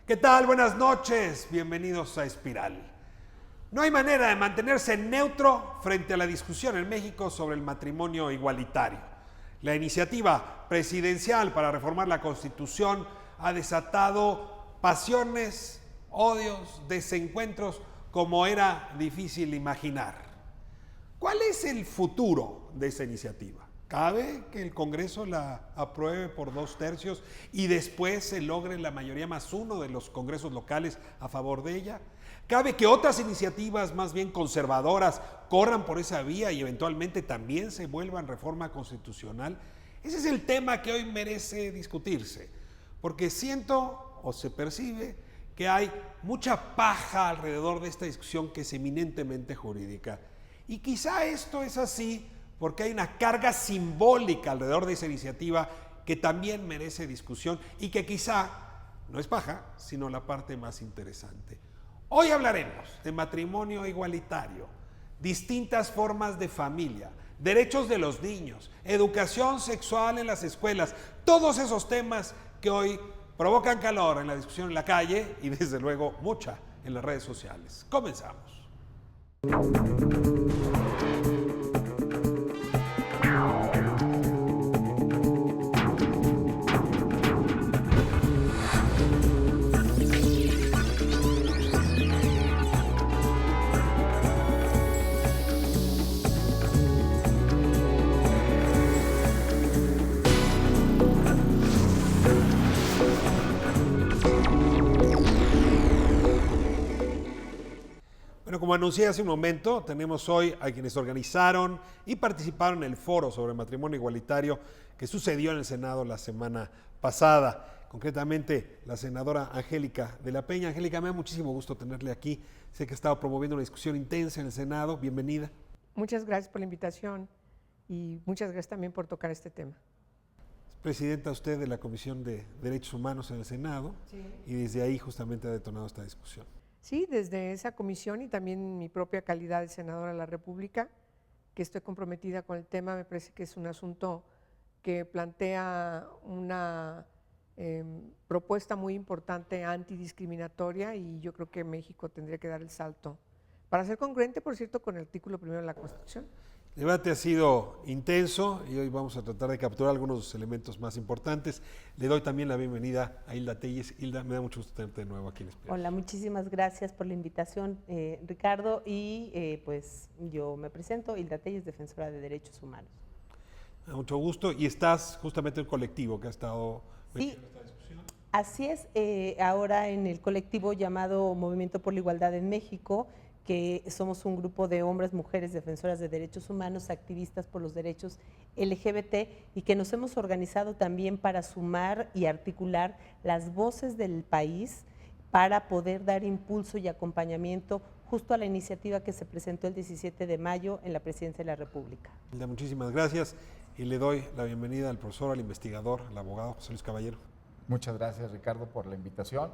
¿Qué tal? Buenas noches. Bienvenidos a Espiral. No hay manera de mantenerse neutro frente a la discusión en México sobre el matrimonio igualitario. La iniciativa presidencial para reformar la Constitución ha desatado pasiones, odios, desencuentros como era difícil imaginar. ¿Cuál es el futuro de esa iniciativa? ¿Cabe que el Congreso la apruebe por 2/3 y después se logre la mayoría +1 de los congresos locales a favor de ella? ¿Cabe que otras iniciativas más bien conservadoras corran por esa vía y eventualmente también se vuelvan reforma constitucional? Ese es el tema que hoy merece discutirse, porque siento o se percibe que hay mucha paja alrededor de esta discusión que es eminentemente jurídica. Y quizá esto es así porque hay una carga simbólica alrededor de esa iniciativa que también merece discusión y que quizá no es paja, sino la parte más interesante. Hoy hablaremos de matrimonio igualitario, distintas formas de familia, derechos de los niños, educación sexual en las escuelas, todos esos temas que hoy provocan calor en la discusión en la calle y desde luego mucha en las redes sociales. Comenzamos. Bueno, como anuncié hace un momento, tenemos hoy a quienes organizaron y participaron en el foro sobre matrimonio igualitario que sucedió en el Senado la semana pasada. Concretamente, la senadora Angélica de la Peña. Angélica, me da muchísimo gusto tenerle aquí. Sé que ha estado promoviendo una discusión intensa en el Senado. Bienvenida. Muchas gracias por la invitación y muchas gracias también por tocar este tema. Es presidenta usted de la Comisión de Derechos Humanos en el Senado, sí, y desde ahí justamente ha detonado esta discusión. Sí, desde esa comisión y también mi propia calidad de senadora de la República, que estoy comprometida con el tema, me parece que es un asunto que plantea una propuesta muy importante antidiscriminatoria y yo creo que México tendría que dar el salto para ser congruente, por cierto, con el artículo 1 de la Constitución. El debate ha sido intenso y hoy vamos a tratar de capturar algunos de los elementos más importantes. Le doy también la bienvenida a Hilda Telles. Hilda, me da mucho gusto tenerte de nuevo aquí en Espiral. Hola, muchísimas gracias por la invitación, Ricardo, y pues yo me presento, Hilda Telles, defensora de derechos humanos. Me da mucho gusto y estás justamente en el colectivo que ha estado metido en esta discusión. Así es, ahora en el colectivo llamado Movimiento por la Igualdad en México, que somos un grupo de hombres, mujeres, defensoras de derechos humanos, activistas por los derechos LGBT y que nos hemos organizado también para sumar y articular las voces del país para poder dar impulso y acompañamiento justo a la iniciativa que se presentó el 17 de mayo en la Presidencia de la República. Muchísimas gracias y le doy la bienvenida al profesor, al investigador, al abogado José Luis Caballero. Muchas gracias, Ricardo, por la invitación.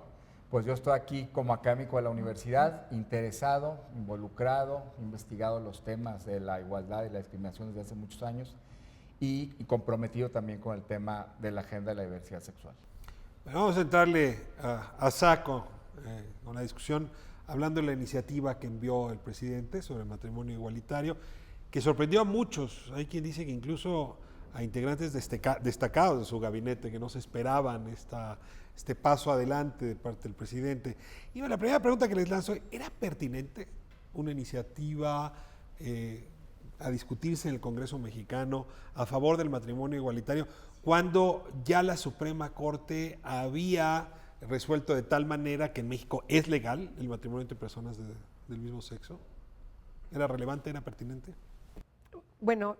Pues yo estoy aquí como académico de la universidad, interesado, involucrado, investigado los temas de la igualdad y la discriminación desde hace muchos años y comprometido también con el tema de la agenda de la diversidad sexual. Bueno, vamos a entrarle a saco con la discusión, hablando de la iniciativa que envió el presidente sobre el matrimonio igualitario, que sorprendió a muchos. Hay quien dice que incluso a integrantes destacados de su gabinete que no se esperaban este paso adelante de parte del presidente. Y bueno, la primera pregunta que les lanzo, ¿era pertinente una iniciativa a discutirse en el Congreso mexicano a favor del matrimonio igualitario cuando ya la Suprema Corte había resuelto de tal manera que en México es legal el matrimonio entre personas del mismo sexo? ¿Era relevante, era pertinente? Bueno,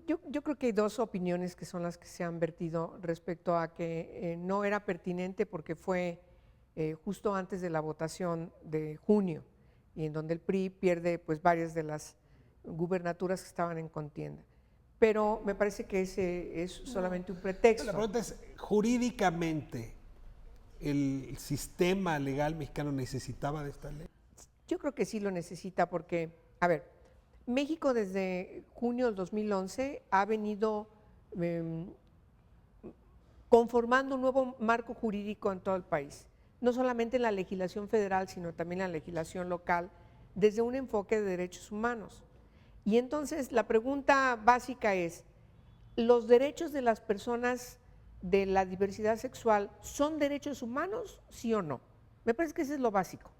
yo creo que hay dos opiniones que son las que se han vertido respecto a que no era pertinente porque fue justo antes de la votación de junio y en donde el PRI pierde pues varias de las gubernaturas que estaban en contienda. Pero me parece que ese es solamente un pretexto. La pregunta es, jurídicamente, ¿el sistema legal mexicano necesitaba de esta ley? Yo creo que sí lo necesita porque, a ver, México desde junio del 2011 ha venido conformando un nuevo marco jurídico en todo el país. no solamente en la legislación federal, sino también en la legislación local, desde un enfoque de derechos humanos. Y entonces la pregunta básica es, ¿los derechos de las personas de la diversidad sexual son derechos humanos, sí o no? Me parece que eso es lo básico,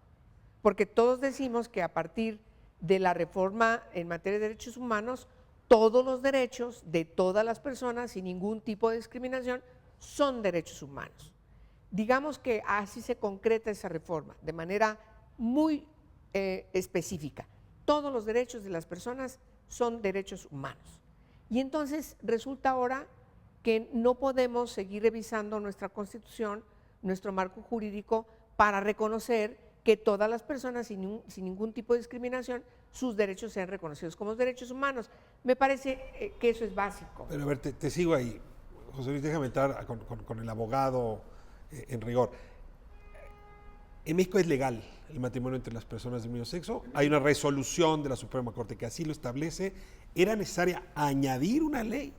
porque todos decimos que a partir de la reforma en materia de derechos humanos, todos los derechos de todas las personas, sin ningún tipo de discriminación, son derechos humanos. Digamos que así se concreta esa reforma, de manera muy específica. Todos los derechos de las personas son derechos humanos. Y entonces resulta ahora que no podemos seguir revisando nuestra Constitución, nuestro marco jurídico, para reconocer que todas las personas sin ningún tipo de discriminación, sus derechos sean reconocidos como derechos humanos. Me parece que eso es básico. Pero a ver, te sigo ahí. José Luis, déjame entrar con el abogado en rigor. En México es legal el matrimonio entre las personas del mismo sexo. Hay una resolución de la Suprema Corte que así lo establece. ¿Era necesaria añadir una ley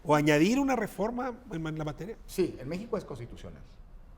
o añadir una reforma en la materia? Sí, en México es constitucional.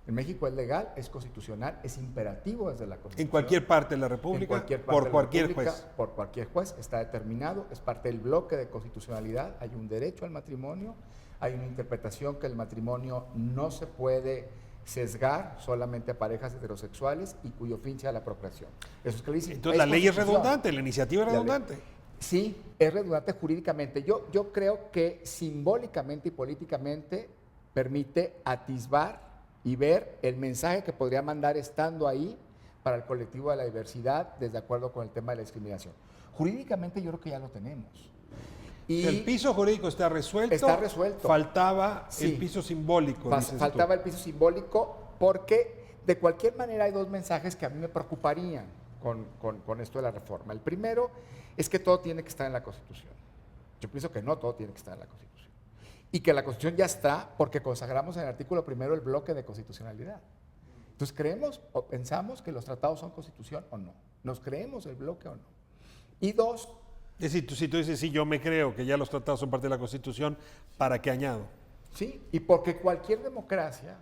En México es legal, es constitucional, es imperativo desde la Constitución. En cualquier parte de la República, En cualquier parte por de la cualquier República, juez. por cualquier juez, está determinado, es parte del bloque de constitucionalidad, hay un derecho al matrimonio, hay una interpretación que el matrimonio no se puede sesgar solamente a parejas heterosexuales y cuyo fin sea la procreación. Eso es clarísimo. Entonces la ley es redundante, la iniciativa es redundante. Sí, es redundante jurídicamente. Yo creo que simbólicamente y políticamente permite atisbar y ver el mensaje que podría mandar estando ahí para el colectivo de la diversidad, desde acuerdo con el tema de la discriminación. Jurídicamente yo creo que ya lo tenemos. Y el piso jurídico está resuelto. Está resuelto. Faltaba Sí. el piso simbólico. Faltaba el piso simbólico porque de cualquier manera hay dos mensajes que a mí me preocuparían con esto de la reforma. El primero es que todo tiene que estar en la Constitución. Yo pienso que no todo tiene que estar en la Constitución. Y que la Constitución ya está porque consagramos en el artículo primero el bloque de constitucionalidad. Entonces, ¿creemos o pensamos que los tratados son Constitución o no? ¿Nos creemos el bloque o no? Y dos... Es decir, si tú dices, sí, yo me creo que ya los tratados son parte de la Constitución, ¿para qué añado? Sí, y porque cualquier democracia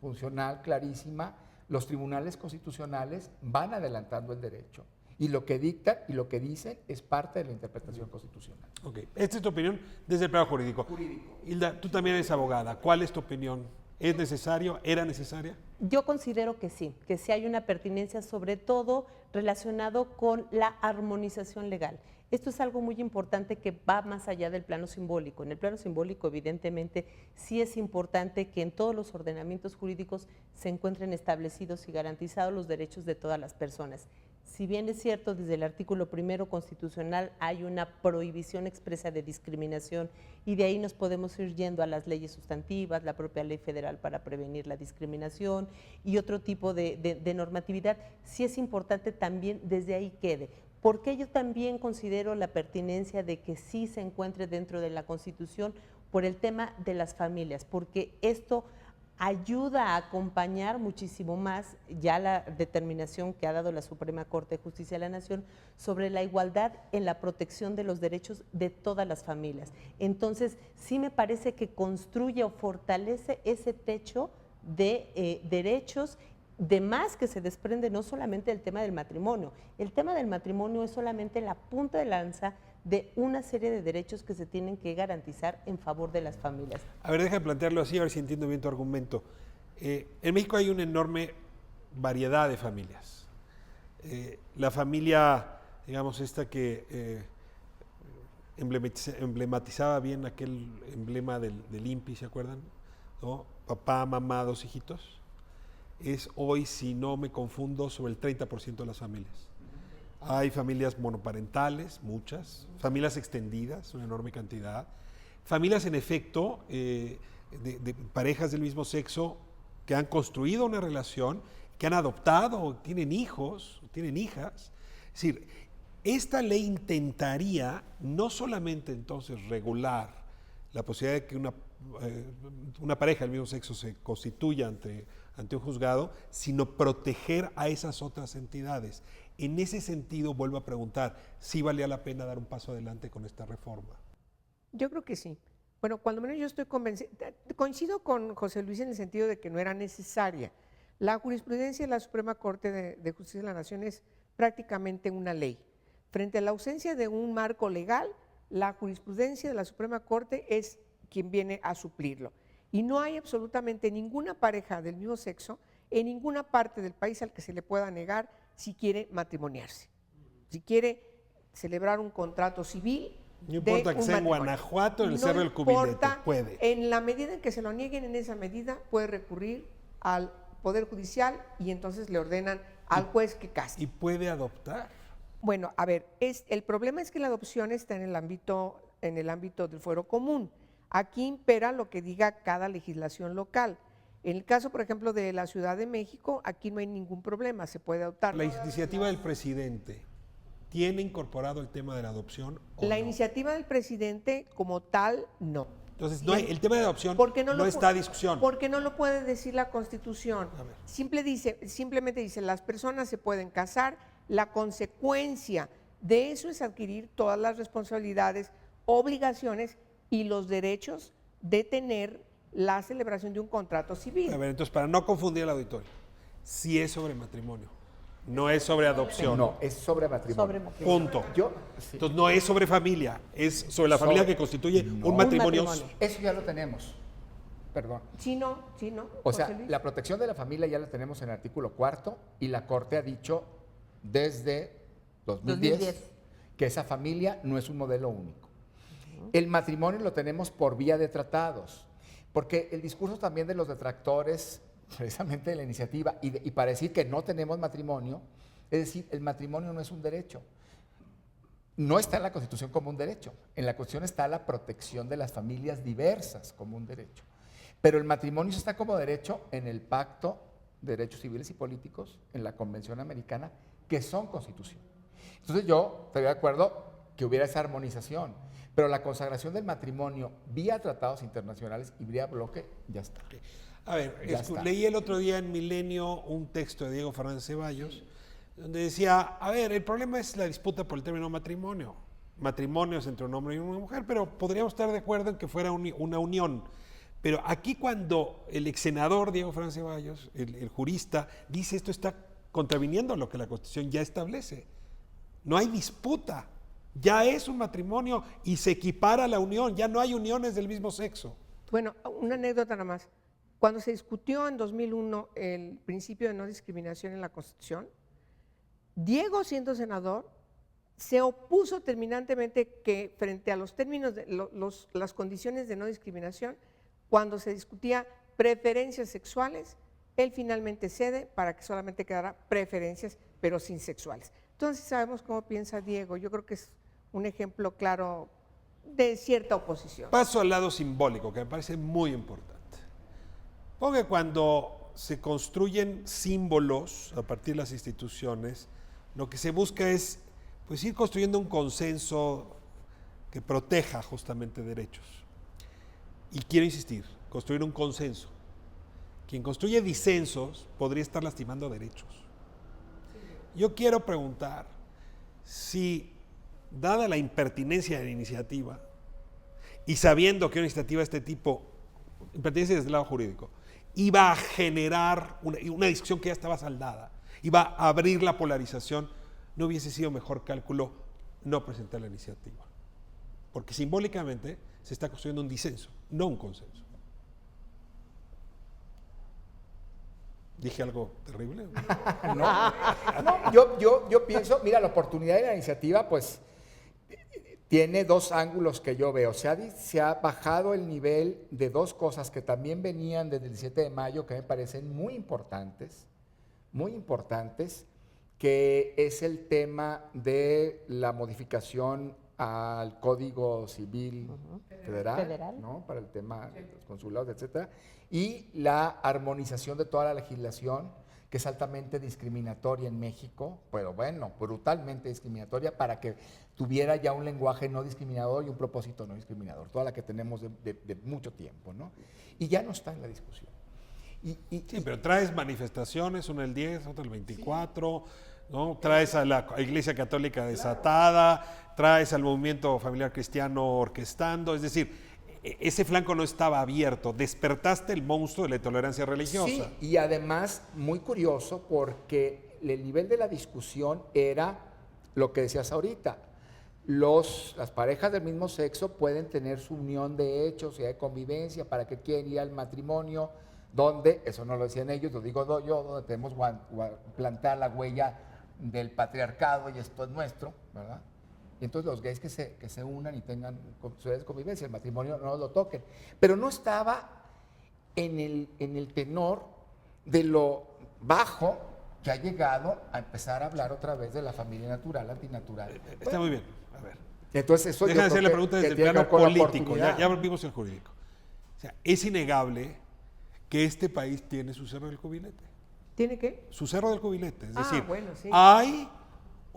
funcional, clarísima, los tribunales constitucionales van adelantando el derecho. Y lo que dictan y lo que dicen es parte de la interpretación constitucional. Ok, esta es tu opinión desde el plano jurídico. Hilda, tú también eres abogada. ¿Cuál es tu opinión? ¿Es necesario? ¿Era necesaria? Yo considero que sí hay una pertinencia, sobre todo relacionado con la armonización legal. Esto es algo muy importante que va más allá del plano simbólico. En el plano simbólico, evidentemente, sí es importante que en todos los ordenamientos jurídicos se encuentren establecidos y garantizados los derechos de todas las personas. Si bien es cierto, desde el artículo primero constitucional hay una prohibición expresa de discriminación y de ahí nos podemos ir yendo a las leyes sustantivas, la propia ley federal para prevenir la discriminación y otro tipo de normatividad, sí es importante también desde ahí quede. Porque yo también considero la pertinencia de que sí se encuentre dentro de la Constitución por el tema de las familias, porque esto ayuda a acompañar muchísimo más ya la determinación que ha dado la Suprema Corte de Justicia de la Nación sobre la igualdad en la protección de los derechos de todas las familias. Entonces, sí me parece que construye o fortalece ese techo de derechos de más que se desprende no solamente del tema del matrimonio. El tema del matrimonio es solamente la punta de lanza de una serie de derechos que se tienen que garantizar en favor de las familias. A ver, déjame plantearlo así, a ver si entiendo bien tu argumento. En México hay una enorme variedad de familias. La familia, digamos, esta que emblematizaba bien aquel emblema del INPI, ¿se acuerdan? ¿No? Papá, mamá, 2 hijitos. Es hoy, si no me confundo, sobre el 30% de las familias. Hay familias monoparentales, muchas, familias extendidas, una enorme cantidad, familias en efecto de parejas del mismo sexo que han construido una relación, que han adoptado, tienen hijos, tienen hijas. Es decir, esta ley intentaría no solamente entonces regular la posibilidad de que una pareja del mismo sexo se constituya ante un juzgado, sino proteger a esas otras entidades. En ese sentido, vuelvo a preguntar, ¿sí valía la pena dar un paso adelante con esta reforma? Yo creo que sí. Bueno, cuando menos yo estoy convencida, coincido con José Luis en el sentido de que no era necesaria, La jurisprudencia de la Suprema Corte de Justicia de la Nación es prácticamente una ley. Frente a la ausencia de un marco legal, la jurisprudencia de la Suprema Corte es quien viene a suplirlo. Y no hay absolutamente ninguna pareja del mismo sexo en ninguna parte del país al que se le pueda negar si quiere matrimoniarse, si quiere celebrar un contrato civil. No importa que sea en Guanajuato, en el Cerro del Cubilete, puede. En la medida en que se lo nieguen, en esa medida puede recurrir al Poder Judicial y entonces le ordenan al juez que case. ¿Y puede adoptar? Bueno, a ver, el problema es que la adopción está en el ámbito del fuero común. Aquí impera lo que diga cada legislación local. En el caso, por ejemplo, de la Ciudad de México, aquí no hay ningún problema, se puede adoptar. La iniciativa del presidente ¿tiene incorporado el tema de la adopción o La no? iniciativa del presidente como tal, no. Entonces, no hay, el tema de adopción no está a discusión. Porque no lo puede decir la Constitución. Simplemente dice, las personas se pueden casar, la consecuencia de eso es adquirir todas las responsabilidades, obligaciones y los derechos de tener la celebración de un contrato civil. A ver, entonces, para no confundir al auditorio, sí es sobre matrimonio, no es sobre adopción. No, es sobre matrimonio. Sobre matrimonio. Punto. Sí. Entonces, no es sobre familia, es sobre la familia que constituye un matrimonio. Eso ya lo tenemos. Perdón. Sí, no. O sea, José Luis. la protección de la familia ya la tenemos en el artículo 4 y la Corte ha dicho desde 2010 que esa familia no es un modelo único. El matrimonio lo tenemos por vía de tratados, porque el discurso también de los detractores, precisamente de la iniciativa, y para decir que no tenemos matrimonio, es decir, el matrimonio no es un derecho. No está en la Constitución como un derecho. En la Constitución está la protección de las familias diversas como un derecho. Pero el matrimonio está como derecho en el Pacto de Derechos Civiles y Políticos, en la Convención Americana, que son Constitución. Entonces yo estaría de acuerdo que hubiera esa armonización, pero la consagración del matrimonio vía tratados internacionales y vía bloque ya está. A ver, leí el otro día en Milenio un texto de Diego Fernández Ceballos, donde decía, a ver, el problema es la disputa por el término matrimonio. Matrimonio es entre un hombre y una mujer, pero podríamos estar de acuerdo en que fuera una unión. Pero aquí cuando el ex senador Diego Fernández Ceballos, el jurista, dice esto está contraviniendo lo que la Constitución ya establece. No hay disputa, ya es un matrimonio y se equipara a la unión, ya no hay uniones del mismo sexo. Bueno, una anécdota nada más. Cuando se discutió en 2001 el principio de no discriminación en la Constitución, Diego, siendo senador, se opuso terminantemente que frente a los términos, las condiciones de no discriminación, cuando se discutía preferencias sexuales, él finalmente cede para que solamente quedara preferencias, pero sin sexuales. Entonces sabemos cómo piensa Diego. Yo creo que es un ejemplo claro de cierta oposición. Paso al lado simbólico, que me parece muy importante. Porque cuando se construyen símbolos a partir de las instituciones, lo que se busca es pues, ir construyendo un consenso que proteja justamente derechos. Y quiero insistir, construir un consenso. Quien construye disensos podría estar lastimando derechos. Yo quiero preguntar si, dada la impertinencia de la iniciativa, y sabiendo que una iniciativa de este tipo, impertinencia desde el lado jurídico, iba a generar una discusión que ya estaba saldada, iba a abrir la polarización, no hubiese sido mejor cálculo no presentar la iniciativa. Porque simbólicamente se está construyendo un disenso, no un consenso. ¿Dije algo terrible? No, yo pienso, mira, la oportunidad de la iniciativa, pues, tiene dos ángulos que yo veo. Se ha bajado el nivel de dos cosas que también venían desde el 17 de mayo, que me parecen muy importantes, que es el tema de la modificación al Código Civil Federal. ¿No? Para el tema de los consulados, etcétera, y la armonización de toda la legislación, que es altamente discriminatoria en México, pero bueno, brutalmente discriminatoria, para que tuviera ya un lenguaje no discriminador y un propósito no discriminador, toda la que tenemos de mucho tiempo, ¿no? Y ya no está en la discusión. Sí, pero traes manifestaciones, una el 10, otra el 24, ¿no? Traes a la Iglesia Católica desatada, traes al movimiento familiar cristiano orquestando, es decir, ese flanco no estaba abierto. Despertaste el monstruo de la intolerancia religiosa. Sí, y además, muy curioso, porque el nivel de la discusión era lo que decías ahorita. Las parejas del mismo sexo pueden tener su unión de hechos y de convivencia, para que quieren ir al matrimonio, donde, eso no lo decían ellos, lo digo yo, donde tenemos plantar la huella del patriarcado y esto es nuestro, ¿verdad? Y entonces los gays que se unan y tengan su convivencia, el matrimonio no lo toquen. Pero no estaba en el tenor de lo bajo que ha llegado a empezar a hablar otra vez de la familia natural, antinatural. Está muy bien. A ver. Entonces eso Déjame hacer la pregunta desde el plano político. Ya vimos el jurídico. O sea, es innegable que este país tiene su cerro del cubilete. ¿Tiene qué? Su cerro del cubilete. Es decir, bueno, sí. hay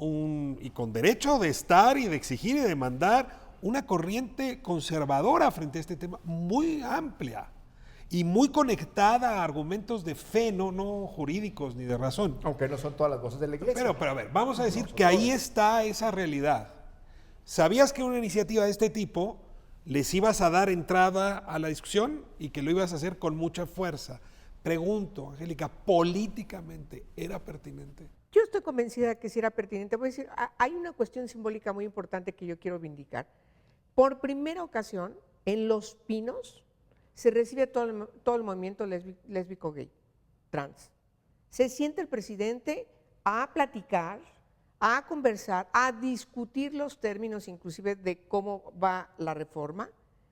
y con derecho de estar y de exigir y de demandar una corriente conservadora frente a este tema muy amplia y muy conectada a argumentos de fe, no jurídicos ni de razón. Aunque no son todas las voces de la iglesia. Pero a ver, vamos a decir que ahí está esa realidad. ¿Sabías que una iniciativa de este tipo les ibas a dar entrada a la discusión y que lo ibas a hacer con mucha fuerza? Pregunto, Angélica, políticamente, ¿era pertinente? Yo estoy convencida de que sí era pertinente. Voy a decir, hay una cuestión simbólica muy importante que yo quiero vindicar. Por primera ocasión, en Los Pinos, se recibe todo el movimiento lésbico gay, trans. Se siente el presidente a platicar, a conversar, a discutir los términos inclusive de cómo va la reforma,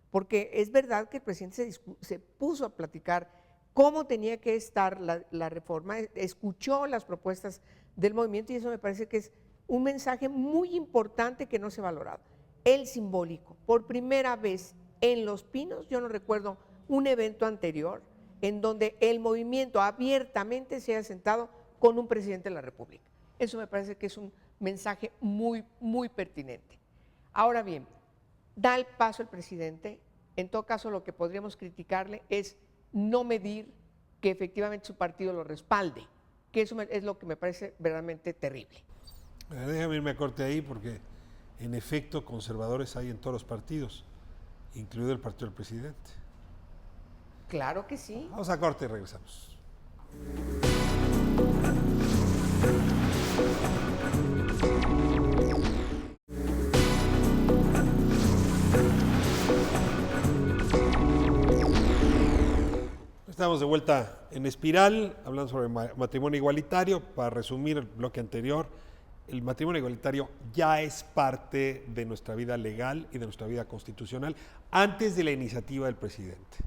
porque es verdad que el presidente se puso a platicar cómo tenía que estar la reforma, escuchó las propuestas del movimiento y eso me parece que es un mensaje muy importante que no se ha valorado. El simbólico, por primera vez en Los Pinos, yo no recuerdo un evento anterior en donde el movimiento abiertamente se haya sentado con un presidente de la República. Eso me parece que es un mensaje muy, muy pertinente. Ahora bien, da el paso el presidente, en todo caso lo que podríamos criticarle es no medir que efectivamente su partido lo respalde, que eso es lo que me parece verdaderamente terrible. Déjame irme a corte ahí porque en efecto conservadores hay en todos los partidos, incluido el partido del presidente. Claro que sí. Vamos a corte y regresamos. Estamos de vuelta en Espiral, hablando sobre matrimonio igualitario. Para resumir el bloque anterior, el matrimonio igualitario ya es parte de nuestra vida legal y de nuestra vida constitucional antes de la iniciativa del presidente.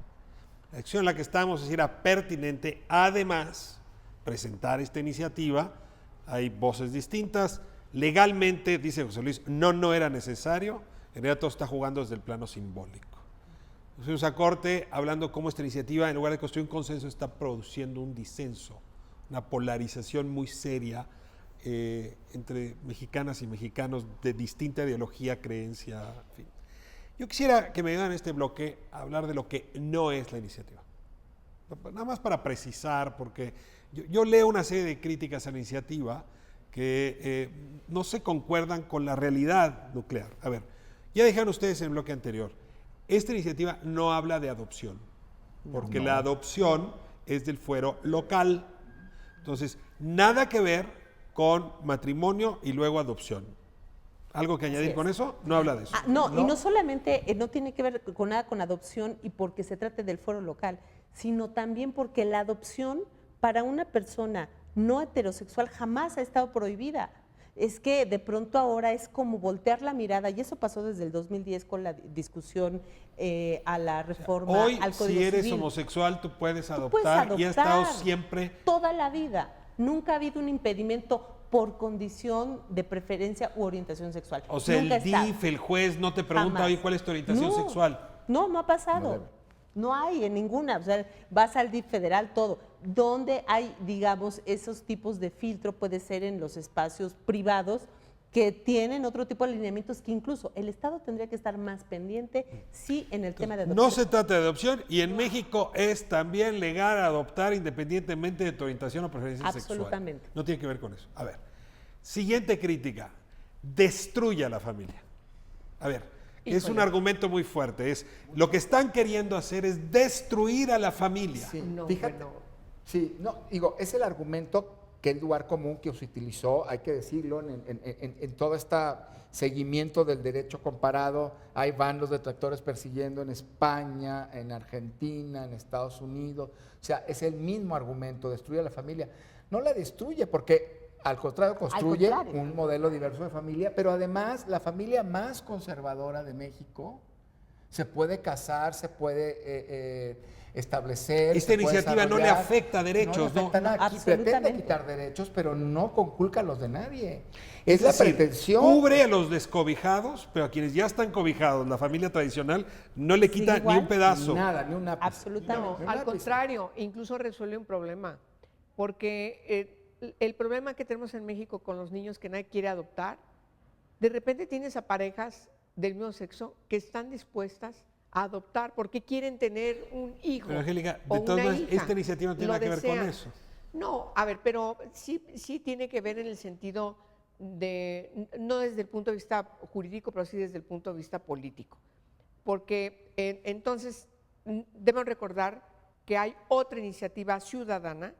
La acción en la que estamos es era pertinente, además, presentar esta iniciativa. Hay voces distintas. Legalmente, dice José Luis, no era necesario. En realidad todo está jugando desde el plano simbólico. Fuimos a corte hablando cómo esta iniciativa, en lugar de construir un consenso, está produciendo un disenso, una polarización muy seria entre mexicanas y mexicanos de distinta ideología, creencia, en fin. Yo quisiera que me ayudaran en este bloque a hablar de lo que no es la iniciativa. Nada más para precisar, porque yo leo una serie de críticas a la iniciativa que no se concuerdan con la realidad nuclear. A ver, ya dejaron ustedes en el bloque anterior, esta iniciativa no habla de adopción, porque la adopción es del fuero local. Entonces, nada que ver con matrimonio y luego adopción. ¿Algo que añadir con eso? No habla de eso. No, y no solamente no tiene que ver con nada con adopción y porque se trate del fuero local, sino también porque la adopción para una persona no heterosexual jamás ha estado prohibida. Es que de pronto ahora es como voltear la mirada, y eso pasó desde el 2010 con la discusión a la reforma hoy, al Código si eres Civil. homosexual, tú puedes adoptar y ha estado siempre. Toda la vida. Nunca ha habido un impedimento por condición de preferencia u orientación sexual. O sea, Nunca el DIF, el juez, no te pregunta, oye, ¿cuál es tu orientación sexual? No ha pasado. No hay en ninguna. O sea, vas al DIF federal, todo. Donde hay, digamos, esos tipos de filtro puede ser en los espacios privados que tienen otro tipo de alineamientos que incluso el Estado tendría que estar más pendiente, sí, en el tema de adopción. No se trata de adopción y en México es también legal adoptar independientemente de tu orientación o preferencia sexual. Absolutamente. No tiene que ver con eso. A ver, siguiente crítica, destruye a la familia. A ver, Es un Híjole. argumento muy fuerte. Es lo que están queriendo hacer es destruir a la familia. Sí, No, fíjate. bueno. Sí, no, digo, es el argumento que es lugar común que se utilizó, hay que decirlo, en todo este seguimiento del derecho comparado. Hay van los detractores persiguiendo en España, en Argentina, en Estados Unidos. O sea, es el mismo argumento, destruye a la familia. No la destruye porque, al contrario, construye un modelo diverso de familia, pero además la familia más conservadora de México se puede casar, se puede establecer. Esta se puede iniciativa no le desarrollar. afecta derechos, No le afecta ¿no? nada. Aquí pretende Absolutamente. quitar derechos, pero no conculca los de nadie. Es la decir, pretensión. cubre a los descobijados, pero a quienes ya están cobijados, la familia tradicional, no le quita ni igual. un pedazo. Nada, ni un ápice. Absolutamente. No, Ni un al ápice. contrario, incluso resuelve un problema, porque el problema que tenemos en México con los niños que nadie quiere adoptar, de repente tienes a parejas del mismo sexo que están dispuestas a adoptar porque quieren tener un hijo. Pero, Angélica, o de todas una maneras, hija, esta iniciativa no tiene lo nada que ver con desean. eso. No, a ver, pero sí tiene que ver en el sentido de, no desde el punto de vista jurídico, pero sí desde el punto de vista político. Porque entonces debemos recordar que hay otra iniciativa ciudadana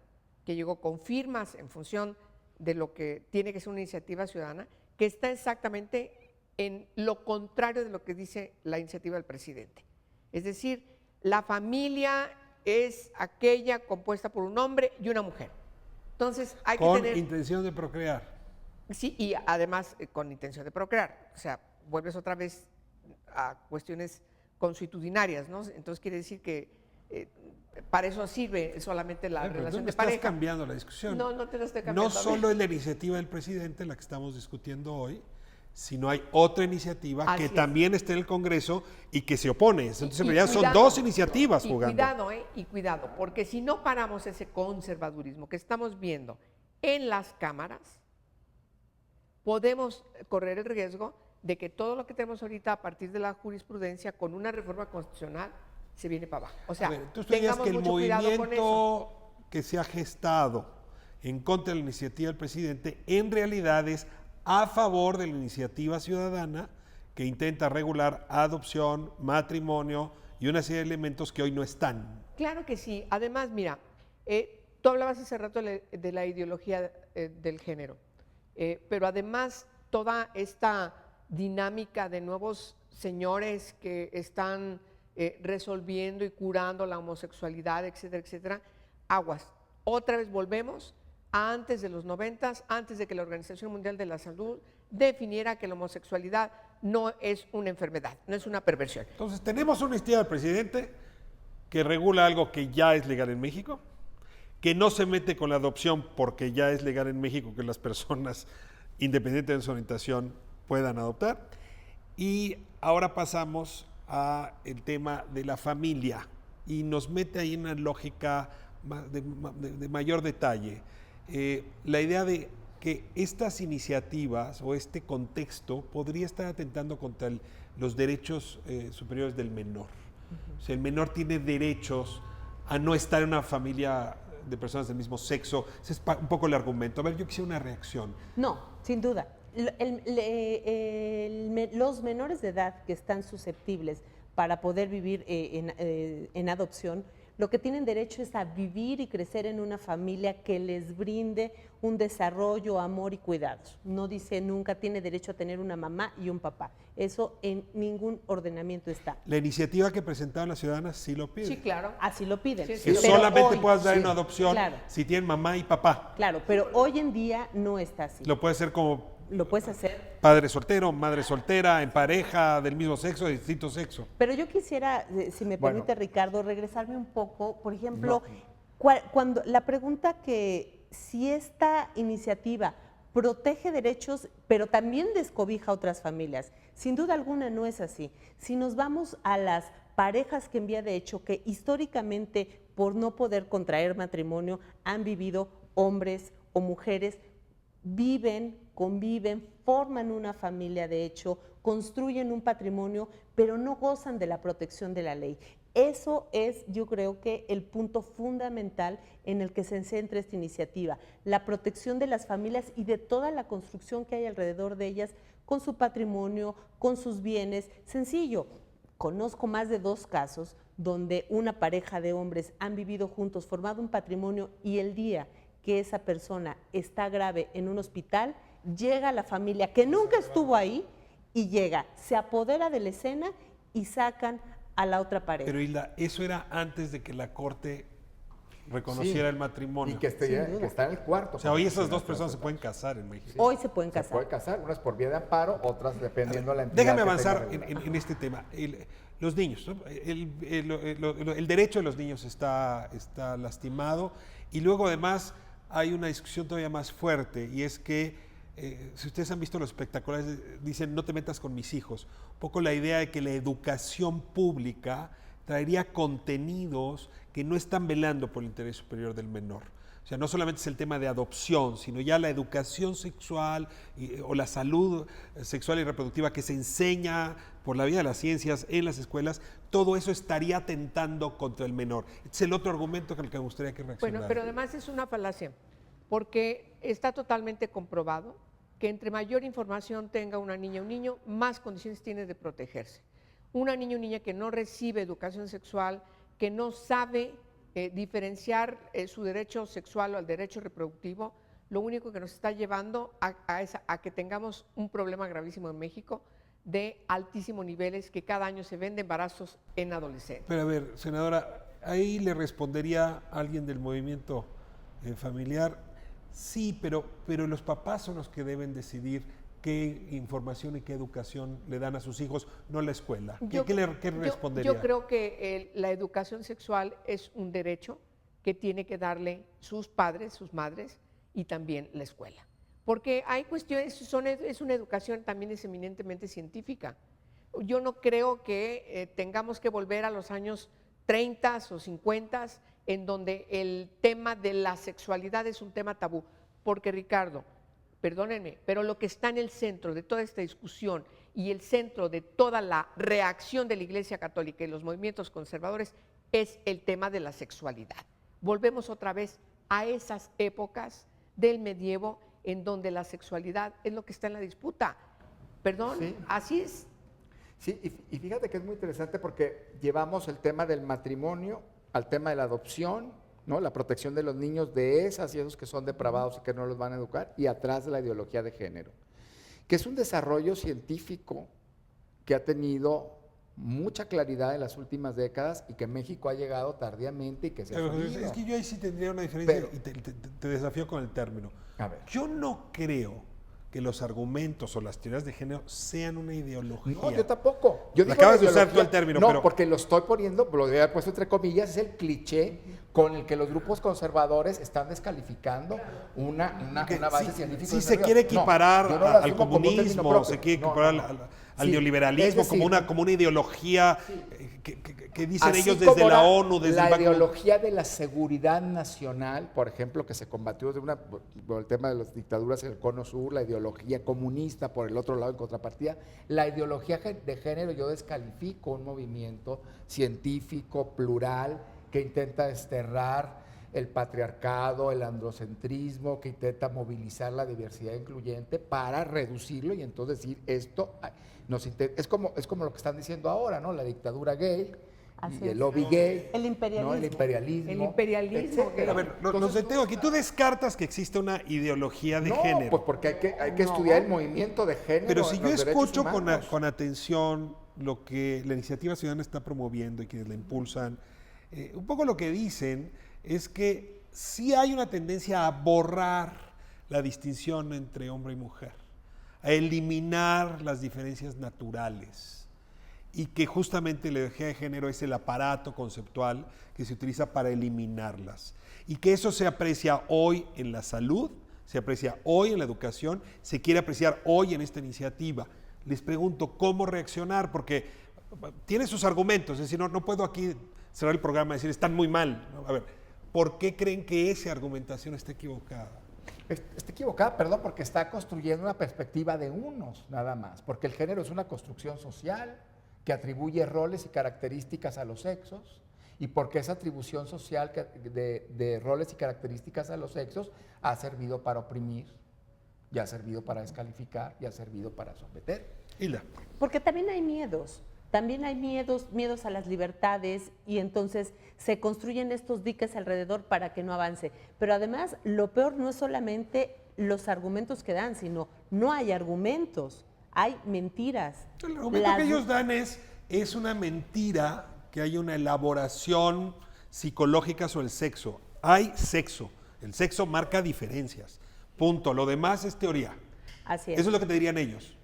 que llegó con firmas en función de lo que tiene que ser una iniciativa ciudadana, que está exactamente en lo contrario de lo que dice la iniciativa del presidente. Es decir, la familia es aquella compuesta por un hombre y una mujer. Entonces hay que Con tener... intención de procrear. Sí, y además con intención de procrear. O sea, vuelves otra vez a cuestiones consuetudinarias, ¿no? Entonces quiere decir que para eso sirve solamente la Pero tú relación me de estás pareja. cambiando la discusión. No, no te lo estoy cambiando. No solo es la iniciativa del presidente la que estamos discutiendo hoy, sino hay otra iniciativa Así que es. también está en el Congreso y que se opone. Entonces, Y ya son cuidado, dos iniciativas y jugando. Cuidado, y cuidado, porque si no paramos ese conservadurismo que estamos viendo en las cámaras, podemos correr el riesgo de que todo lo que tenemos ahorita a partir de la jurisprudencia con una reforma constitucional se viene para abajo. O sea, A ver, tú dirías tengamos que el mucho cuidado con eso. movimiento que se ha gestado en contra de la iniciativa del presidente en realidad es a favor de la iniciativa ciudadana que intenta regular adopción, matrimonio y una serie de elementos que hoy no están. Claro que sí. Además, mira, tú hablabas hace rato de la ideología del género, pero además toda esta dinámica de nuevos señores que están resolviendo y curando la homosexualidad, etcétera, etcétera, aguas. Otra vez volvemos a antes de los 90, antes de que la Organización Mundial de la Salud definiera que la homosexualidad no es una enfermedad, no es una perversión. Entonces, tenemos una iniciativa del presidente que regula algo que ya es legal en México, que no se mete con la adopción porque ya es legal en México que las personas, independientemente de su orientación, puedan adoptar. Y ahora pasamos a el tema de la familia y nos mete ahí en una lógica de mayor detalle. La idea de que estas iniciativas o este contexto podría estar atentando contra los derechos superiores del menor. O sea, el menor tiene derechos a no estar en una familia de personas del mismo sexo. Ese es un poco el argumento. A ver, yo quisiera una reacción. No, sin duda. Los menores de edad que están susceptibles para poder vivir en adopción, lo que tienen derecho es a vivir y crecer en una familia que les brinde un desarrollo, amor y cuidados. No dice nunca tiene derecho a tener una mamá y un papá. Eso en ningún ordenamiento está. La iniciativa que presentaron las ciudadanas sí lo pide. Sí, claro. Así lo piden. Sí, sí, Que pero solamente hoy- puedas dar sí, en adopción claro. si tienen mamá y papá. Claro, pero hoy en día no está así. Lo puede hacer como Lo puedes hacer. padre soltero, madre soltera, en pareja, del mismo sexo, de distinto sexo. Pero yo quisiera, si me Bueno. permite Ricardo, regresarme un poco, por ejemplo, cuando la pregunta que si esta iniciativa protege derechos, pero también descobija a otras familias, sin duda alguna no es así. Si nos vamos a las parejas que en vía de hecho, que históricamente por no poder contraer matrimonio han vivido hombres o mujeres, viven, conviven, forman una familia de hecho, construyen un patrimonio, pero no gozan de la protección de la ley. Eso es, yo creo que el punto fundamental en el que se centra esta iniciativa, la protección de las familias y de toda la construcción que hay alrededor de ellas, con su patrimonio, con sus bienes. Sencillo, conozco más de 2 casos donde una pareja de hombres han vivido juntos, formado un patrimonio, y el día que esa persona está grave en un hospital, llega la familia que nunca estuvo ahí y llega, se apodera de la escena y sacan a la otra pareja. Pero Hilda, eso era antes de que la Corte reconociera el matrimonio. Y que está en el cuarto. O sea, hoy esas 2 personas se pueden casar en México. Hoy se pueden Se casar. puede casar, unas por vía de amparo, otras dependiendo de la entidad. Déjame que avanzar tenga regulado. en este tema. Los niños, ¿no? El derecho de los niños está lastimado, y luego además hay una discusión todavía más fuerte, y es que si ustedes han visto los espectaculares, dicen no te metas con mis hijos. Un poco la idea de que la educación pública traería contenidos que no están velando por el interés superior del menor. O sea, no solamente es el tema de adopción, sino ya la educación sexual o la salud sexual y reproductiva que se enseña por la vía de las ciencias en las escuelas, todo eso estaría atentando contra el menor. Este es el otro argumento con el que me gustaría que reaccionara. Bueno, pero además es una falacia, porque está totalmente comprobado que entre mayor información tenga una niña o un niño, más condiciones tiene de protegerse. Una niña o niña que no recibe educación sexual, que no sabe diferenciar su derecho sexual o el derecho reproductivo, lo único que nos está llevando a que tengamos un problema gravísimo en México de altísimos niveles, que cada año se ven de embarazos en adolescentes. Pero a ver, senadora, ahí le respondería alguien del movimiento familiar, sí, pero los papás son los que deben decidir qué información y qué educación le dan a sus hijos, no la escuela. ¿Qué respondería? Yo creo que la educación sexual es un derecho que tiene que darle sus padres, sus madres, y también la escuela. Porque hay cuestiones, es una educación también es eminentemente científica. Yo no creo que tengamos que volver a los años 30 o 50, en donde el tema de la sexualidad es un tema tabú. Porque, Ricardo, perdónenme, pero lo que está en el centro de toda esta discusión y el centro de toda la reacción de la Iglesia Católica y los movimientos conservadores es el tema de la sexualidad. Volvemos otra vez a esas épocas del medievo en donde la sexualidad es lo que está en la disputa. Perdón, Sí. así es. Sí, y fíjate que es muy interesante porque llevamos el tema del matrimonio al tema de la adopción, ¿no? La protección de los niños de esas y esos que son depravados y que no los van a educar, y atrás de la ideología de género, que es un desarrollo científico que ha tenido mucha claridad en las últimas décadas y que México ha llegado tardíamente y que se ha Pero fallido. es que yo ahí sí tendría una diferencia, Pero- y te desafío con el término. A ver. Yo no creo que los argumentos o las teorías de género sean una ideología. No, yo tampoco. Yo digo Acabas la de usar ideología. tú el término, no, pero- porque lo estoy poniendo, lo había puesto entre comillas, es el cliché con el que los grupos conservadores están descalificando una Que base sí, científica. sí se quiere equiparar yo no lo al asumo como un término comunismo, propio. se quiere No, equiparar no, no. al Sí, neoliberalismo es decir, como una ideología que dicen así ellos desde como la ONU, desde la el Banco. ideología de la seguridad nacional, por ejemplo, que se combatió por el tema de las dictaduras en el Cono Sur, la ideología comunista por el otro lado en contrapartida, la ideología de género yo descalifico un movimiento científico plural que intenta desterrar el patriarcado, el androcentrismo, que intenta movilizar la diversidad incluyente para reducirlo y entonces decir esto es como lo que están diciendo ahora, ¿no? La dictadura gay Así y el es. lobby gay, El imperialismo. ¿no? El imperialismo. El imperialismo etcétera. A ver, los detengo aquí. Tú descartas que existe una ideología de no, género. pues porque hay que estudiar el movimiento de género. Pero si en yo los derechos escucho humanos. con atención lo que la iniciativa ciudadana está promoviendo y quienes la impulsan, un poco lo que dicen es que sí hay una tendencia a borrar la distinción entre hombre y mujer, a eliminar las diferencias naturales, y que justamente la ideología de género es el aparato conceptual que se utiliza para eliminarlas, y que eso se aprecia hoy en la salud, se aprecia hoy en la educación, se quiere apreciar hoy en esta iniciativa. Les pregunto cómo reaccionar, porque tiene sus argumentos, es decir, no puedo aquí cerrar el programa y decir están muy mal, ¿no? A ver, ¿por qué creen que esa argumentación está equivocada? Está equivocada, perdón, porque está construyendo una perspectiva de unos, nada más, porque el género es una construcción social, que atribuye roles y características a los sexos, y porque esa atribución social de roles y características a los sexos ha servido para oprimir, y ha servido para descalificar, y ha servido para someter. Hilda. Porque también hay miedos a las libertades, y entonces se construyen estos diques alrededor para que no avance. Pero además, lo peor no es solamente los argumentos que dan, sino no hay argumentos, hay mentiras. El argumento que ellos dan es una mentira, que hay una elaboración psicológica sobre el sexo. Hay sexo, el sexo marca diferencias, punto. Lo demás es teoría. Así es. Eso es lo que te dirían ellos.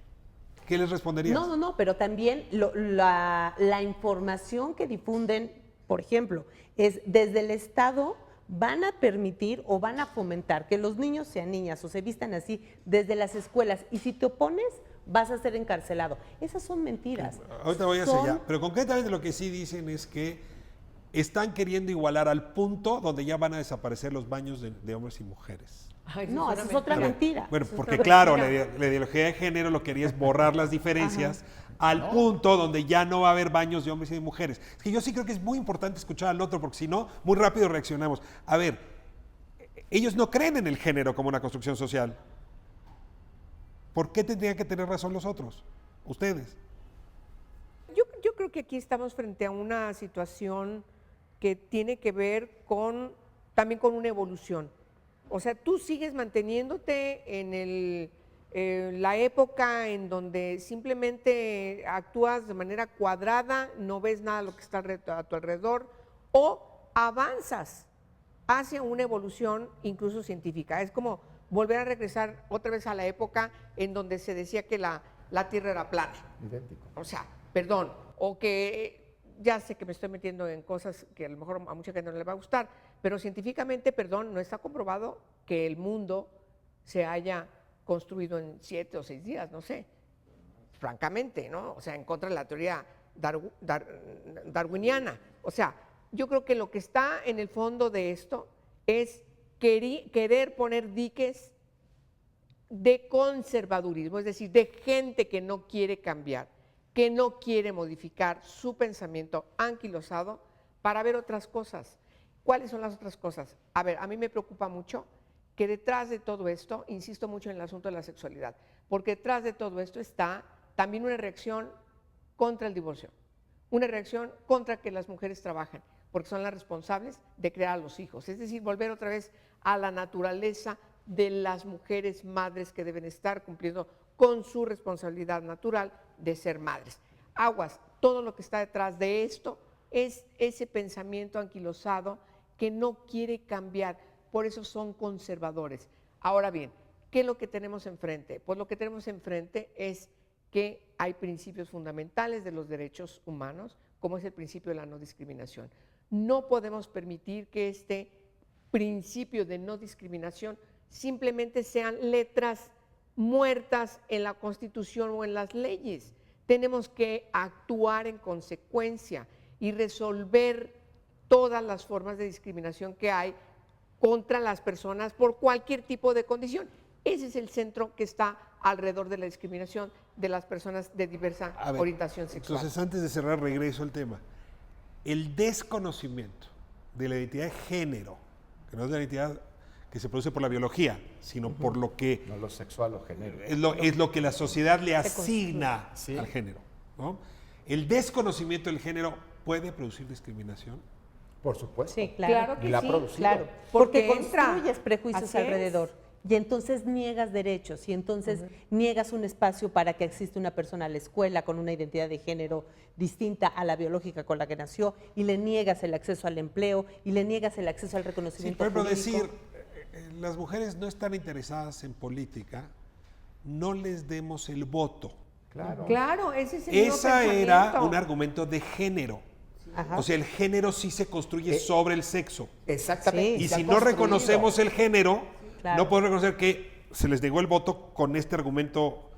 ¿Qué les responderías? No, pero también la información que difunden, por ejemplo, es desde el Estado van a permitir o van a fomentar que los niños sean niñas o se vistan así desde las escuelas, y si te opones vas a ser encarcelado. Esas son mentiras. Ahorita voy hacia allá, pero concretamente lo que sí dicen es que están queriendo igualar al punto donde ya van a desaparecer los baños de hombres y mujeres. Ay, eso No, es esa una es otra mentira. Bueno, Eso es porque otra claro, mentira. la ideología de género lo que quería es borrar las diferencias al punto donde ya no va a haber baños de hombres y de mujeres. Es que yo sí creo que es muy importante escuchar al otro, porque si no, muy rápido reaccionamos. A ver, ellos no creen en el género como una construcción social. ¿Por qué tendrían que tener razón los otros? Ustedes. Yo creo que aquí estamos frente a una situación que tiene que ver también con una evolución. O sea, tú sigues manteniéndote en la época en donde simplemente actúas de manera cuadrada, no ves nada de lo que está a tu alrededor, o avanzas hacia una evolución incluso científica. Es como volver a regresar otra vez a la época en donde se decía que la Tierra era plana. Idéntico. O sea, perdón, o que ya sé que me estoy metiendo en cosas que a lo mejor a mucha gente no le va a gustar, pero científicamente, perdón, no está comprobado que el mundo se haya construido en 7 o 6 días, no sé, francamente, ¿no? O sea, en contra de la teoría darwiniana. O sea, yo creo que lo que está en el fondo de esto es querer poner diques de conservadurismo, es decir, de gente que no quiere cambiar, que no quiere modificar su pensamiento anquilosado para ver otras cosas. ¿Cuáles son las otras cosas? A ver, a mí me preocupa mucho que detrás de todo esto, insisto mucho en el asunto de la sexualidad, porque detrás de todo esto está también una reacción contra el divorcio, una reacción contra que las mujeres trabajen, porque son las responsables de crear a los hijos. Es decir, volver otra vez a la naturaleza de las mujeres madres que deben estar cumpliendo con su responsabilidad natural de ser madres. Aguas, todo lo que está detrás de esto es ese pensamiento anquilosado que no quiere cambiar, por eso son conservadores. Ahora bien, ¿qué es lo que tenemos enfrente? Pues lo que tenemos enfrente es que hay principios fundamentales de los derechos humanos, como es el principio de la no discriminación. No podemos permitir que este principio de no discriminación simplemente sean letras muertas en la Constitución o en las leyes. Tenemos que actuar en consecuencia y resolver todas las formas de discriminación que hay contra las personas por cualquier tipo de condición. Ese es el centro que está alrededor de la discriminación de las personas de diversa orientación sexual. Entonces, antes de cerrar, regreso al tema. El desconocimiento de la identidad de género, que no es la identidad que se produce por la biología, sino por lo que No lo sexual o género. es lo que la sociedad le asigna Sí. al género, ¿no? El desconocimiento del género puede producir discriminación. Por supuesto. Sí, claro. Claro que Y la ha sí, producido. Claro, Porque porque entra. construyes prejuicios Así es. alrededor. Y entonces niegas derechos, y entonces niegas un espacio para que exista una persona a la escuela con una identidad de género distinta a la biológica con la que nació, y le niegas el acceso al empleo, y le niegas el acceso al Sí, reconocimiento por ejemplo, jurídico. decir, las mujeres no están interesadas en política, no les demos el voto. Claro. Claro, ese es el mismo Esa era pensamiento. un argumento de género. Ajá. O sea, el género sí se construye sobre el sexo. Exactamente. Sí. Y se ha si no construido. reconocemos el género, Claro. no podemos reconocer que se les negó el voto con este argumento.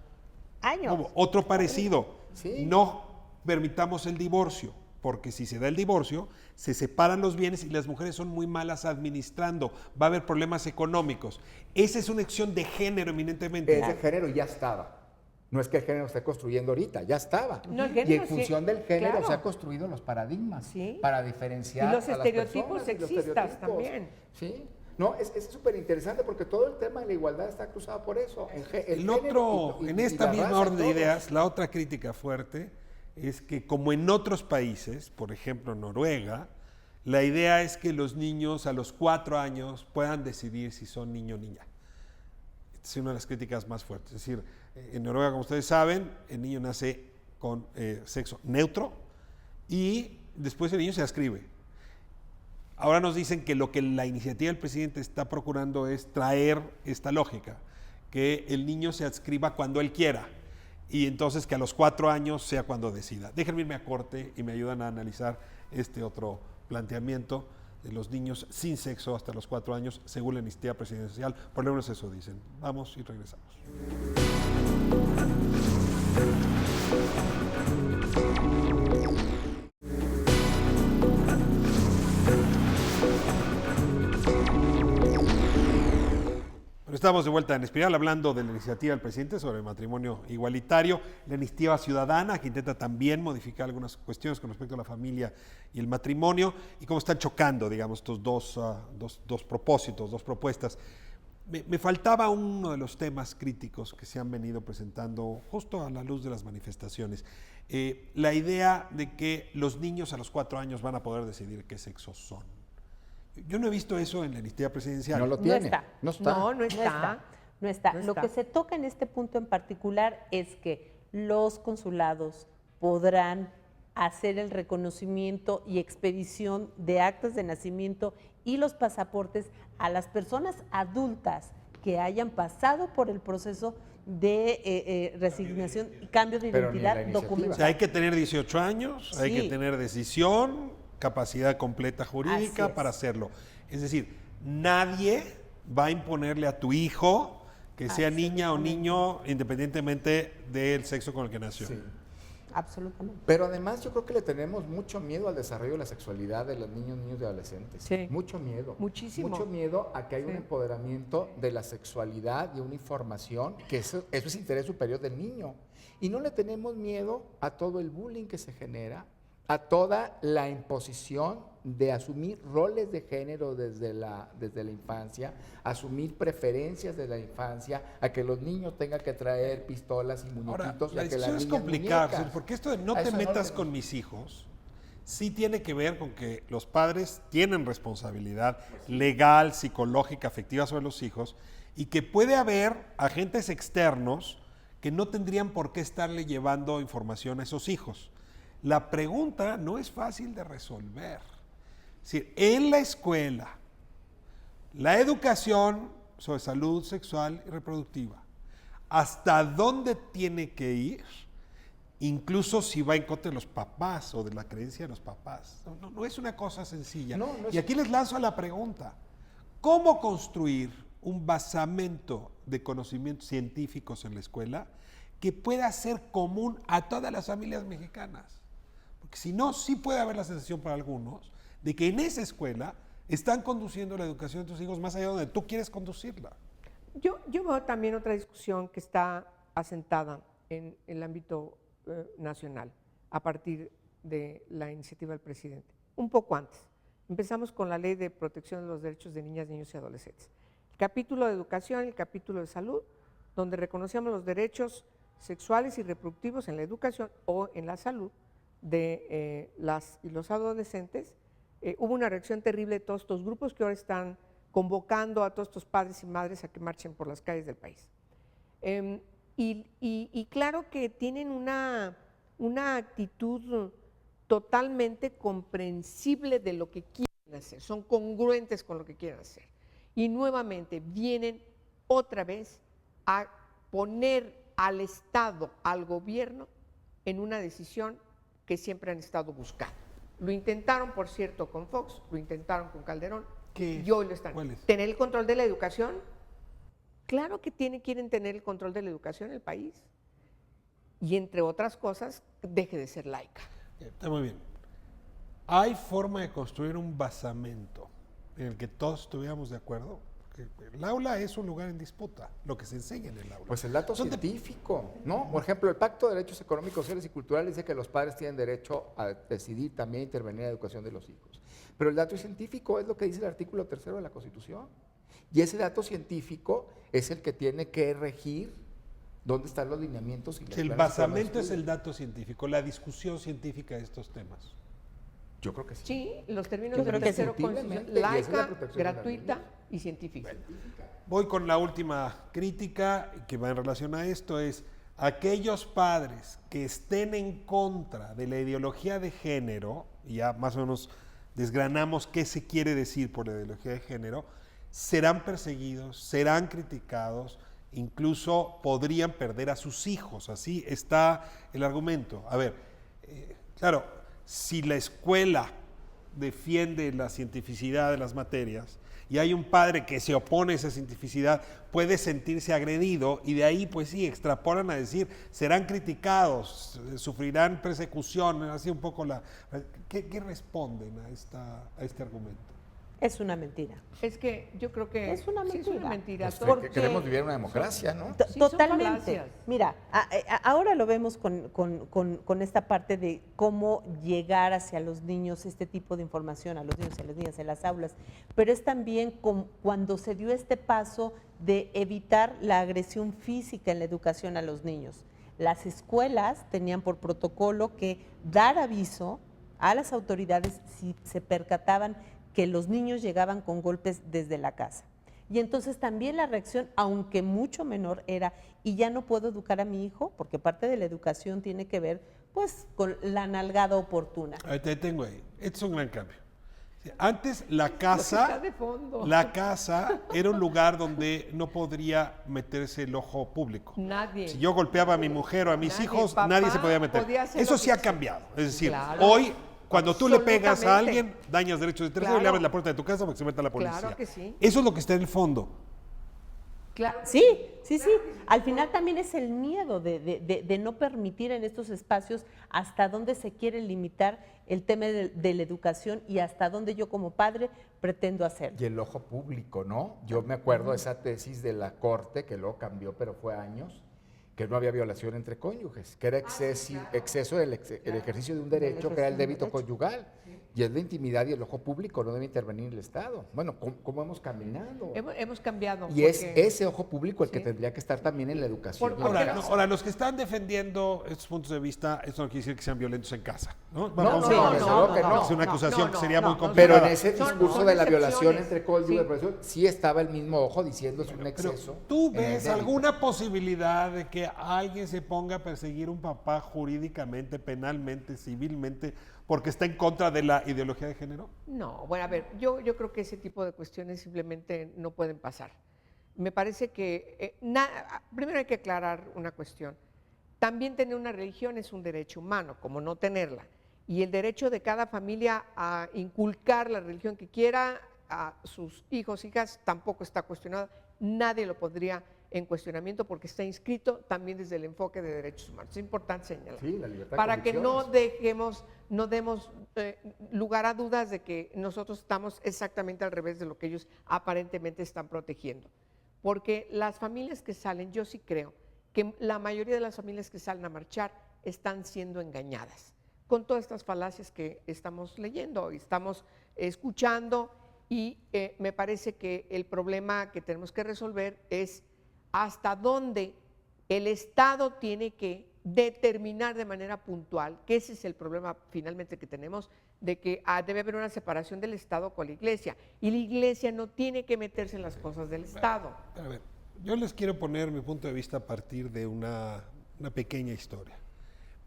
Años. Como otro parecido. Sí. No permitamos el divorcio, porque si se da el divorcio, se separan los bienes y las mujeres son muy malas administrando. Va a haber problemas económicos. Esa es una acción de género eminentemente. Es de género y ya estaba. No es que el género se esté construyendo ahorita, ya estaba. No, el Y género en sí, función del género claro. se han construido los paradigmas Sí. para diferenciar Y los a las estereotipos personas y los sexistas estereotipos. también. Sí. No, es súper interesante porque todo el tema de la igualdad está cruzado por eso. El otro, en esta la misma raza, orden de todos. ideas, la otra crítica fuerte es que como en otros países, por ejemplo Noruega, la idea es que los niños a los 4 años puedan decidir si son niño o niña. Esta es una de las críticas más fuertes. Es decir, en Noruega, como ustedes saben, el niño nace con sexo neutro y después el niño se adscribe. Ahora nos dicen que lo que la iniciativa del presidente está procurando es traer esta lógica, que el niño se adscriba cuando él quiera y entonces que a los 4 años sea cuando decida. Déjenme irme a corte y me ayudan a analizar este otro planteamiento de los niños sin sexo hasta los 4 años, según la iniciativa presidencial. Por lo menos eso dicen. Vamos y regresamos. Bueno, estamos de vuelta en Espiral hablando de la iniciativa del presidente sobre el matrimonio igualitario, la iniciativa ciudadana que intenta también modificar algunas cuestiones con respecto a la familia y el matrimonio y cómo están chocando, digamos, estos dos propósitos, dos propuestas. Me faltaba uno de los temas críticos que se han venido presentando justo a la luz de las manifestaciones. La idea de que los niños a los 4 años van a poder decidir qué sexo son. Yo no he visto eso en la iniciativa presidencial. No lo tiene. No está. No está. No está. No Lo está. que se toca en este punto en particular es que los consulados podrán hacer el reconocimiento y expedición de actas de nacimiento y los pasaportes a las personas adultas que hayan pasado por el proceso de resignación y cambio de Pero ni en la identidad iniciativa. O documental. sea, hay que tener 18 años, hay que Sí. tener decisión, capacidad completa Así jurídica es. para hacerlo. Es decir, nadie va a imponerle a tu hijo que sea niña o niño independientemente del sexo con el que nació. Sí. Absolutamente. Pero además yo creo que le tenemos mucho miedo al desarrollo de la sexualidad de los niños y adolescentes. Sí. Mucho miedo. Muchísimo. Mucho miedo a que haya un Sí. empoderamiento de la sexualidad y una información, que eso es interés superior del niño. Y no le tenemos miedo a todo el bullying que se genera, a toda la imposición de asumir roles de género desde la infancia, asumir preferencias de la infancia, a que los niños tengan que traer pistolas y Ahora, muñequitos, la y a que las decisión es niñas complicada, muñecas. porque esto de no A te eso no metas le- con mis hijos, sí tiene que ver con que los padres tienen responsabilidad legal, psicológica, afectiva sobre los hijos y que puede haber agentes externos que no tendrían por qué estarle llevando información a esos hijos. La pregunta no es fácil de resolver. Es decir, en la escuela, la educación sobre salud sexual y reproductiva, ¿hasta dónde tiene que ir? Incluso si va en contra de los papás o de la creencia de los papás. No es una cosa sencilla. No, no es- Y aquí les lanzo la pregunta. ¿Cómo construir un basamento de conocimientos científicos en la escuela que pueda ser común a todas las familias mexicanas? Porque si no, sí puede haber la sensación para algunos de que en esa escuela están conduciendo la educación de tus hijos más allá de donde tú quieres conducirla. Yo veo también otra discusión que está asentada en el ámbito nacional a partir de la iniciativa del presidente. Un poco antes. Empezamos con la Ley de Protección de los Derechos de Niñas, Niños y Adolescentes. El capítulo de educación, el capítulo de salud, donde reconocíamos los derechos sexuales y reproductivos en la educación o en la salud de las y los adolescentes. Hubo una reacción terrible de todos estos grupos que ahora están convocando a todos estos padres y madres a que marchen por las calles del país. Y claro que tienen una actitud totalmente comprensible de lo que quieren hacer, son congruentes con lo que quieren hacer. Y nuevamente vienen otra vez a poner al Estado, al gobierno, en una decisión que siempre han estado buscando. Lo intentaron, por cierto, con Fox, lo intentaron con Calderón, ¿Qué? y hoy lo están. ¿Cuál es? ¿Tener el control de la educación? Claro que quieren tener el control de la educación en el país. Y entre otras cosas, deje de ser laica. Está muy bien. ¿Hay forma de construir un basamento en el que todos estuviéramos de acuerdo? El aula es un lugar en disputa, lo que se enseña en el aula. Pues el dato científico, ¿no? Por ejemplo, el Pacto de Derechos Económicos, Sociales y Culturales dice que los padres tienen derecho a decidir también intervenir en la educación de los hijos. Pero el dato científico es lo que dice el artículo 3º de la Constitución. Y ese dato científico es el que tiene que regir dónde están los lineamientos. Y El basamento es el dato científico, la discusión científica de estos temas. Yo creo que sí. Sí, los términos Yo del creo que tercero indiscutiblemente, constitucional, y esa es la laica, protección de la gratuita niñez. y científica. Voy con la última crítica que va en relación a esto, es aquellos padres que estén en contra de la ideología de género, y ya más o menos desgranamos qué se quiere decir por la ideología de género, serán perseguidos, serán criticados, incluso podrían perder a sus hijos. Así está el argumento. A ver, claro, si la escuela defiende la cientificidad de las materias y hay un padre que se opone a esa cientificidad, puede sentirse agredido y de ahí, pues sí, extrapolan a decir, serán criticados, sufrirán persecución, así un poco la... ¿Qué responden a este argumento? Es una mentira. Es que yo creo que Es una sí, es una mentira. mentira. Pues, Porque- queremos vivir en una democracia, ¿no? Sí, son Totalmente. falacias. Mira, ahora lo vemos con esta parte de cómo llegar hacia los niños este tipo de información, a los niños y a las niñas en las aulas, pero es también cuando se dio este paso de evitar la agresión física en la educación a los niños. Las escuelas tenían por protocolo que dar aviso a las autoridades si se percataban que los niños llegaban con golpes desde la casa. Y entonces también la reacción, aunque mucho menor, era, y ya no puedo educar a mi hijo, porque parte de la educación tiene que ver, pues, con la nalgada oportuna. Ahí te tengo ahí. Este es un gran cambio. Antes la Lo que casa, está de fondo. la casa era un lugar donde no podría meterse el ojo público. Nadie. Si yo golpeaba a mi mujer o a mis Nadie, hijos, papá nadie se podía meter. podía hacer Eso lo sí que ha quisiera. cambiado. Es decir, Claro. hoy, cuando tú le pegas a Absolutamente. alguien, dañas derechos de tercero y le Claro. abres la puerta de tu casa porque se meta la policía. Claro que sí. Eso es lo que está en el fondo. Claro. Sí. Al final también es el miedo de no permitir en estos espacios hasta dónde se quiere limitar el tema de la educación y hasta dónde yo como padre pretendo hacerlo. Y el ojo público, ¿no? Yo me acuerdo de esa tesis de la Corte, que luego cambió, pero fue años, que no había violación entre cónyuges, que era exceso del el ejercicio de un derecho, que era el débito conyugal. Y es la intimidad y el ojo público, no debe intervenir el Estado. Bueno, ¿cómo hemos caminado? Hemos cambiado. Y es porque- ese ojo público el que Sí. tendría que estar también en la educación. Por- y en la Ahora, casa. ahora, los que están defendiendo estos puntos de vista, esto no quiere decir que sean violentos en casa, ¿no? No, Vamos sí, a- desde luego que no. Es una acusación que sería muy no, complicada. Pero en ese Son- discurso son de la violación excepciones. entre cónyuges, Sí. por eso, sí estaba el mismo ojo diciendo es un Pero, exceso. ¿tú en el ves débito. alguna posibilidad de que alguien se ponga a perseguir a un papá jurídicamente, penalmente, civilmente, porque está en contra de la ideología de género? No, bueno, a ver, yo creo que ese tipo de cuestiones simplemente no pueden pasar. Me parece que, primero hay que aclarar una cuestión. También tener una religión es un derecho humano, como no tenerla. Y el derecho de cada familia a inculcar la religión que quiera a sus hijos, hijas, tampoco está cuestionado. Nadie lo pondría en cuestionamiento porque está inscrito también desde el enfoque de derechos humanos. Es importante señalar. Sí, la libertad de Para que no convicciones. no demos lugar a dudas de que nosotros estamos exactamente al revés de lo que ellos aparentemente están protegiendo. Porque las familias que salen, yo sí creo que la mayoría de las familias que salen a marchar están siendo engañadas con todas estas falacias que estamos leyendo y estamos escuchando, y me parece que el problema que tenemos que resolver es hasta dónde el Estado tiene que determinar de manera puntual, que ese es el problema finalmente que tenemos, de que debe haber una separación del Estado con la Iglesia, y la Iglesia no tiene que meterse en las cosas del Estado. A ver, yo les quiero poner mi punto de vista a partir de una pequeña historia.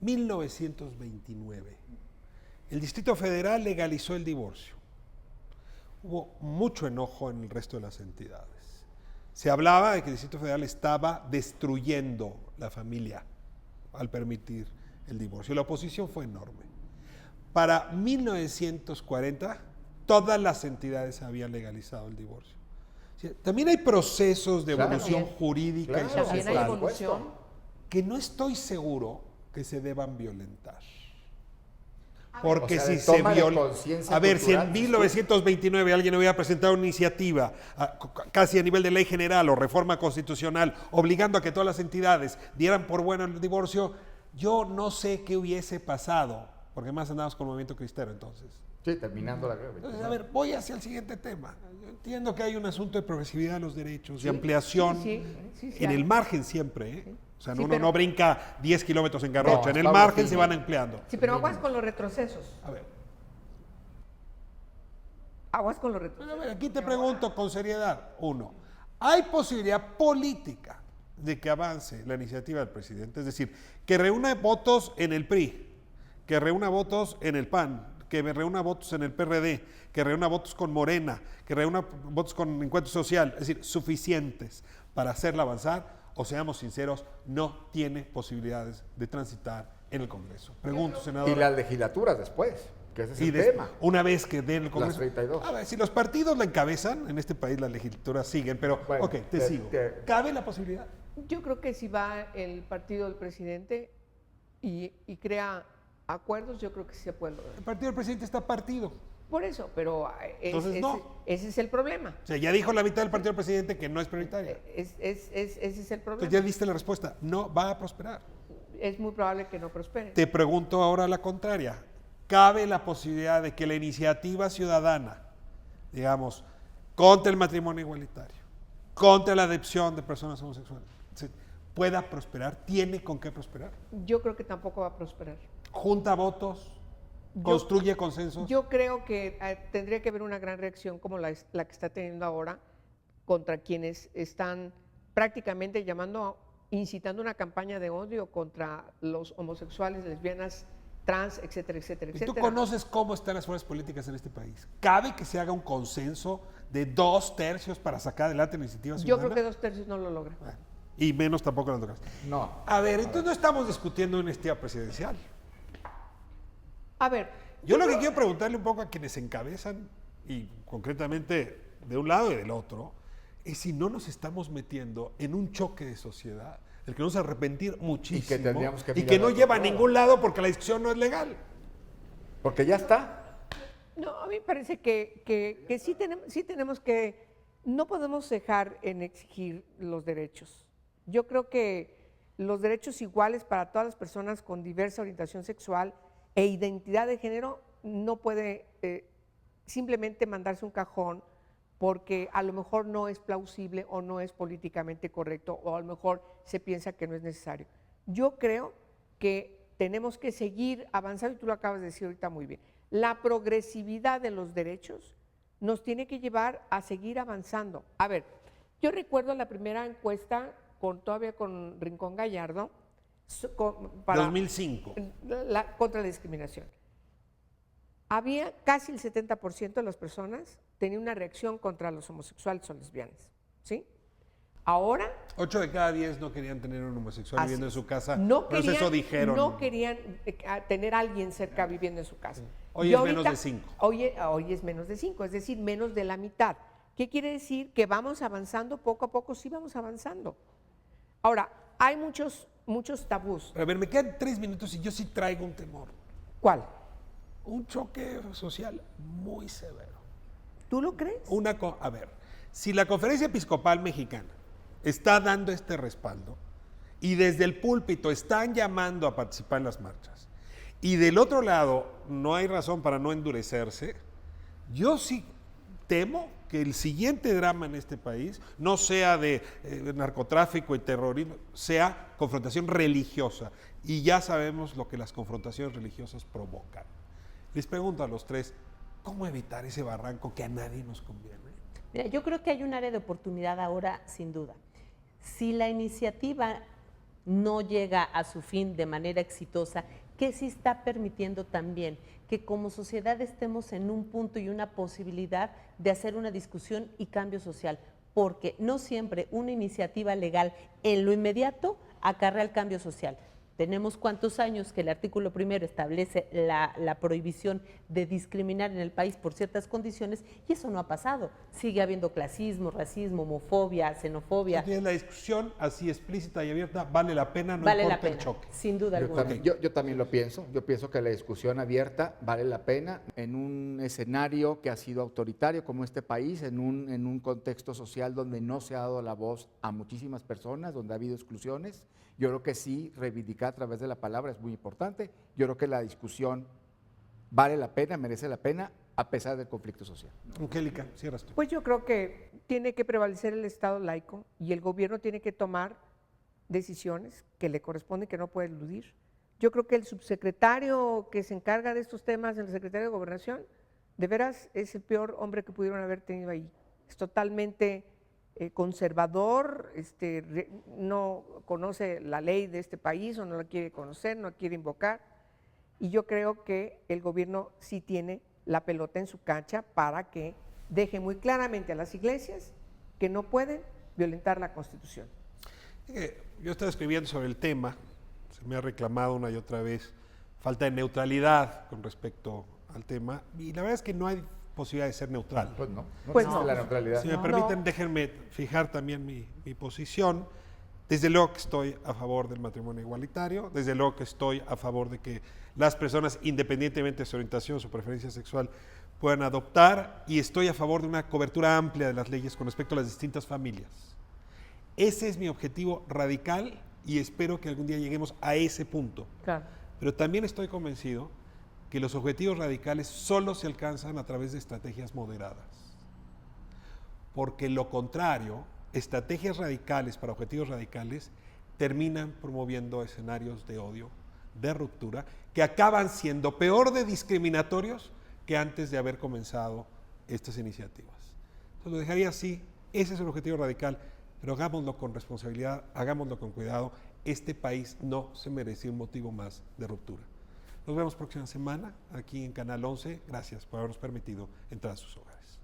1929, el Distrito Federal legalizó el divorcio. Hubo mucho enojo en el resto de las entidades. Se hablaba de que el Distrito Federal estaba destruyendo la familia al permitir el divorcio. La oposición fue enorme. Para 1940, todas las entidades habían legalizado el divorcio. También hay procesos de Claro. evolución jurídica y Claro, También hay social evolución. que no estoy seguro que se deban violentar. Porque O sea, de si se toma de viola. conciencia A ver, si en cultural, 1929 alguien hubiera presentado una iniciativa casi a nivel de ley general o reforma constitucional, obligando a que todas las entidades dieran por bueno el divorcio, yo no sé qué hubiese pasado, porque más andamos con el movimiento cristero entonces. Sí, terminando la guerra. Entonces, a ver, voy hacia el siguiente tema. Yo entiendo que hay un asunto de progresividad de los derechos, de ampliación, sí, en hay. el margen siempre, ¿eh? O sea, Sí, uno pero- no brinca 10 kilómetros en garrocha, No, en el Pablo, margen sí. se van empleando. Sí, pero aguas con los retrocesos. A ver, Aguas con los retrocesos. a ver, aquí te pregunto con seriedad. Uno, ¿hay posibilidad política de que avance la iniciativa del presidente? Es decir, que reúna votos en el PRI, que reúna votos en el PAN, que reúna votos en el PRD, que reúna votos con Morena, que reúna votos con Encuentro Social, es decir, suficientes para hacerla avanzar, o seamos sinceros, no tiene posibilidades de transitar en el Congreso. Pregunto, senador. Y las legislaturas después, que ese es Y el des- tema. una vez que den el Congreso. 32. A ver, si los partidos la encabezan, en este país las legislaturas siguen, pero, Bueno, ok, te sigo. ¿Cabe la posibilidad? Yo creo que si va el partido del presidente y crea acuerdos, yo creo que sí se puede lograr. El partido del presidente está partido. Por eso, pero Entonces, no. ese es el problema. O sea, ya dijo la mitad del partido del presidente que no es prioritaria. Ese es el problema. Entonces ya diste la respuesta, no va a prosperar. Es muy probable que no prospere. Te pregunto ahora la contraria. ¿Cabe la posibilidad de que la iniciativa ciudadana, digamos, contra el matrimonio igualitario, contra la adopción de personas homosexuales, pueda prosperar? ¿Tiene con qué prosperar? Yo creo que tampoco va a prosperar. ¿Junta votos? ¿Construye consensos? Yo creo que tendría que haber una gran reacción como la que está teniendo ahora contra quienes están prácticamente incitando una campaña de odio contra los homosexuales, lesbianas, trans, etcétera, etcétera, ¿Y tú etcétera. conoces cómo están las fuerzas políticas en este país? ¿Cabe que se haga un consenso de 2/3 para sacar adelante la iniciativa Yo ciudadana? creo que 2/3 no lo logra. Bueno, y menos tampoco las drogas. No. A ver, entonces no estamos discutiendo una iniciativa presidencial. A ver, Yo lo que quiero preguntarle un poco a quienes encabezan, y concretamente de un lado y del otro, es si no nos estamos metiendo en un choque de sociedad del que nos vamos a arrepentir muchísimo tendríamos que y mirar que no a otro lleva a lado. ningún lado porque la discusión no es legal. Porque ya está. no, a mí me parece que sí tenemos que, no podemos dejar en exigir los derechos. Yo creo que los derechos iguales para todas las personas con diversa orientación sexual e identidad de género no puede simplemente mandarse un cajón porque a lo mejor no es plausible o no es políticamente correcto o a lo mejor se piensa que no es necesario. Yo creo que tenemos que seguir avanzando y tú lo acabas de decir ahorita muy bien. La progresividad de los derechos nos tiene que llevar a seguir avanzando. A ver, yo recuerdo la primera encuesta todavía con Rincón Gallardo para 2005. contra la discriminación. Había casi el 70% de las personas tenía una reacción contra los homosexuales o lesbianas, ¿sí? Ahora 8 de cada 10 no querían tener un homosexual así viviendo en es. su casa. No Pero querían, eso dijeron. no querían tener a alguien cerca viviendo en su casa. Hoy Y es menos ahorita- de 5. Hoy es menos de 5, es decir, menos de la mitad. ¿Qué quiere decir? Que vamos avanzando poco a poco, sí vamos avanzando. Ahora, hay muchos tabús. A ver, me quedan 3 minutos y yo sí traigo un temor. ¿Cuál? Un choque social muy severo. ¿Tú lo crees? A ver, si la Conferencia Episcopal Mexicana está dando este respaldo y desde el púlpito están llamando a participar en las marchas y del otro lado no hay razón para no endurecerse, yo sí temo que el siguiente drama en este país no sea de narcotráfico y terrorismo, sea confrontación religiosa. Y ya sabemos lo que las confrontaciones religiosas provocan. Les pregunto a los tres, ¿cómo evitar ese barranco que a nadie nos conviene? Mira, yo creo que hay un área de oportunidad ahora, sin duda. Si la iniciativa no llega a su fin de manera exitosa, ¿qué sí está permitiendo también? Que como sociedad estemos en un punto y una posibilidad de hacer una discusión y cambio social, porque no siempre una iniciativa legal en lo inmediato acarrea el cambio social. Tenemos cuántos años que el artículo primero establece la prohibición de discriminar en el país por ciertas condiciones y eso no ha pasado. Sigue habiendo clasismo, racismo, homofobia, xenofobia. Entonces, la discusión así explícita y abierta vale la pena, no Vale la importa el pena, choque. sin duda Yo alguna. también, yo también lo pienso. Yo pienso que la discusión abierta vale la pena en un escenario que ha sido autoritario como este país, en un contexto social donde no se ha dado la voz a muchísimas personas, donde ha habido exclusiones. Yo creo que sí, reivindicar a través de la palabra es muy importante. Yo creo que la discusión vale la pena, merece la pena, a pesar del conflicto social. Angélica, cierras tú. Pues yo creo que tiene que prevalecer el Estado laico y el gobierno tiene que tomar decisiones que le corresponden, que no puede eludir. Yo creo que el subsecretario que se encarga de estos temas, el secretario de Gobernación, de veras es el peor hombre que pudieron haber tenido ahí. Es totalmente conservador, no conoce la ley de este país o no la quiere conocer, no la quiere invocar. Y yo creo que el gobierno sí tiene la pelota en su cancha para que deje muy claramente a las iglesias que no pueden violentar la Constitución. Yo estaba escribiendo sobre el tema, se me ha reclamado una y otra vez falta de neutralidad con respecto al tema, y la verdad es que no hay posibilidad de ser neutral. Pues no, no Pues existe no. la neutralidad. Si me permiten, déjenme fijar también mi posición. Desde luego que estoy a favor del matrimonio igualitario, desde luego que estoy a favor de que las personas, independientemente de su orientación, su preferencia sexual, puedan adoptar, y estoy a favor de una cobertura amplia de las leyes con respecto a las distintas familias. Ese es mi objetivo radical y espero que algún día lleguemos a ese punto. Claro. Pero también estoy convencido que los objetivos radicales solo se alcanzan a través de estrategias moderadas. Porque lo contrario, estrategias radicales para objetivos radicales terminan promoviendo escenarios de odio, de ruptura, que acaban siendo peor de discriminatorios que antes de haber comenzado estas iniciativas. Entonces lo dejaría así, ese es el objetivo radical, pero hagámoslo con responsabilidad, hagámoslo con cuidado. Este país no se merece un motivo más de ruptura. Nos vemos próxima semana aquí en Canal 11. Gracias por habernos permitido entrar a sus hogares.